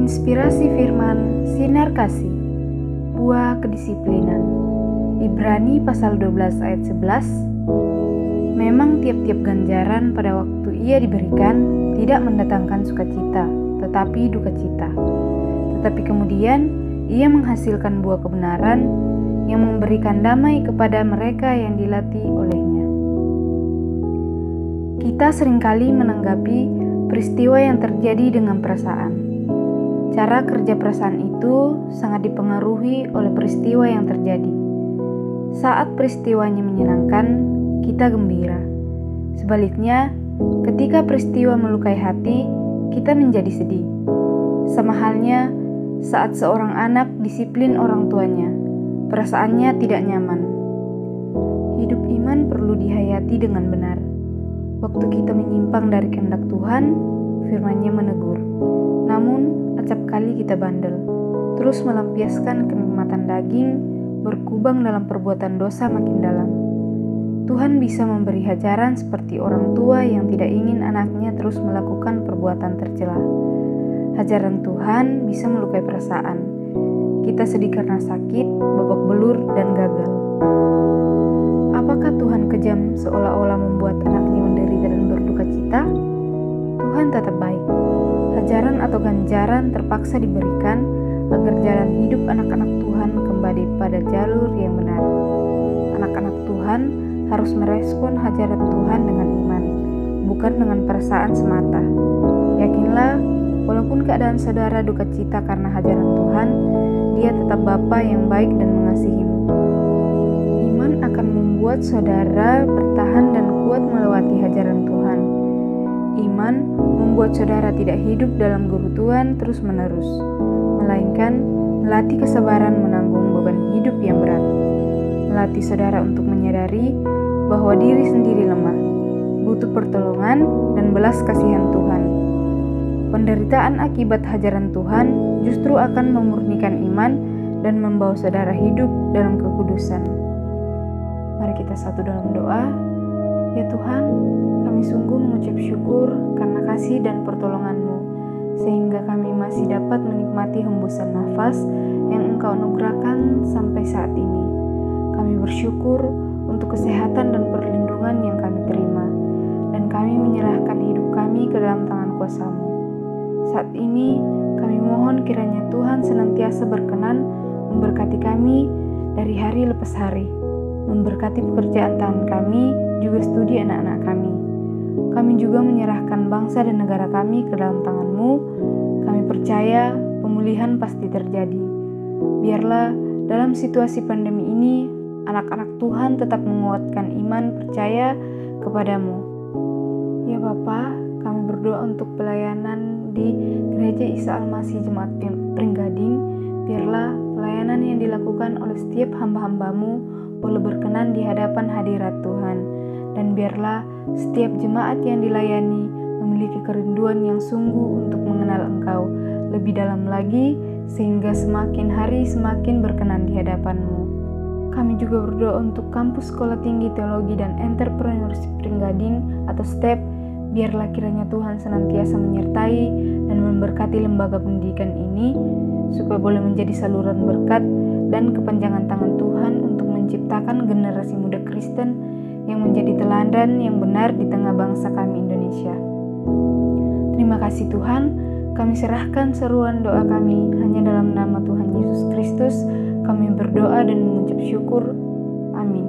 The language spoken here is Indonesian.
Inspirasi firman, sinar kasih, buah kedisiplinan. Ibrani pasal 12 ayat 11. Memang tiap-tiap ganjaran pada waktu ia diberikan tidak mendatangkan sukacita, tetapi duka cita. Tetapi kemudian ia menghasilkan buah kebenaran yang memberikan damai kepada mereka yang dilatih olehnya. Kita seringkali menanggapi peristiwa yang terjadi dengan perasaan. Cara kerja perasaan itu sangat dipengaruhi oleh peristiwa yang terjadi. Saat peristiwanya menyenangkan, kita gembira. Sebaliknya, ketika peristiwa melukai hati, kita menjadi sedih. Sama halnya saat seorang anak disiplin orang tuanya, perasaannya tidak nyaman. Hidup iman perlu dihayati dengan benar. Waktu kita menyimpang dari kehendak Tuhan, firman-Nya menegur. Namun, acap kali kita bandel, terus melampiaskan kenikmatan daging, berkubang dalam perbuatan dosa makin dalam. Tuhan bisa memberi hajaran seperti orang tua yang tidak ingin anaknya terus melakukan perbuatan tercela. Hajaran Tuhan bisa melukai perasaan. Kita sedih karena sakit, babak belur, dan gagal. Apakah Tuhan kejam seolah-olah membuat anaknya menderita dan berduka cita? Tuhan tetap baik. Hajaran atau ganjaran terpaksa diberikan agar jalan hidup anak-anak Tuhan kembali pada jalur yang benar. Anak-anak Tuhan harus merespon hajaran Tuhan dengan iman, bukan dengan perasaan semata. Yakinlah, walaupun keadaan saudara duka cita karena hajaran Tuhan, Dia tetap Bapa yang baik dan mengasihimu. Iman akan membuat saudara bertahan dan kuat melewati hajaran Tuhan. Iman membuat saudara tidak hidup dalam gerutuan terus-menerus, melainkan melatih kesabaran menanggung beban hidup yang berat. Melatih saudara untuk menyadari bahwa diri sendiri lemah, butuh pertolongan dan belas kasihan Tuhan. Penderitaan akibat hajaran Tuhan justru akan memurnikan iman dan membawa saudara hidup dalam kekudusan. Mari kita satu dalam doa. Ya Tuhan, kami sungguh mengucap syukur karena kasih dan pertolongan-Mu, sehingga kami masih dapat menikmati hembusan nafas yang Engkau anugerahkan sampai saat ini. Kami bersyukur untuk kesehatan dan perlindungan yang kami terima, dan kami menyerahkan hidup kami ke dalam tangan kuasa-Mu. Saat ini, kami mohon kiranya Tuhan senantiasa berkenan memberkati kami dari hari lepas hari, memberkati pekerjaan tangan kami, juga studi anak-anak kami. Kami juga menyerahkan bangsa dan negara kami ke dalam tangan-Mu. Kami percaya pemulihan pasti terjadi. Biarlah dalam situasi pandemi ini, anak-anak Tuhan tetap menguatkan iman percaya kepadamu. Ya Bapa, kami berdoa untuk pelayanan di Gereja Isa Al-Masih Jemaat Pringgading. Biarlah pelayanan yang dilakukan oleh setiap hamba-hamba-Mu boleh berkenan di hadapan hadirat Tuhan. Dan biarlah setiap jemaat yang dilayani memiliki kerinduan yang sungguh untuk mengenal Engkau lebih dalam lagi, sehingga semakin hari semakin berkenan di hadapan-Mu. Kami juga berdoa untuk Kampus Sekolah Tinggi Teologi dan Entrepreneurship Pringgading atau STEP. Biarlah kiranya Tuhan senantiasa menyertai dan memberkati lembaga pendidikan ini, supaya boleh menjadi saluran berkat dan kepanjangan tangan Tuhan untuk menciptakan generasi muda Kristen yang menjadi teladan yang benar di tengah bangsa kami Indonesia. Terima kasih Tuhan, kami serahkan seruan doa kami hanya dalam nama Tuhan Yesus Kristus. Kami berdoa dan mengucap syukur. Amin.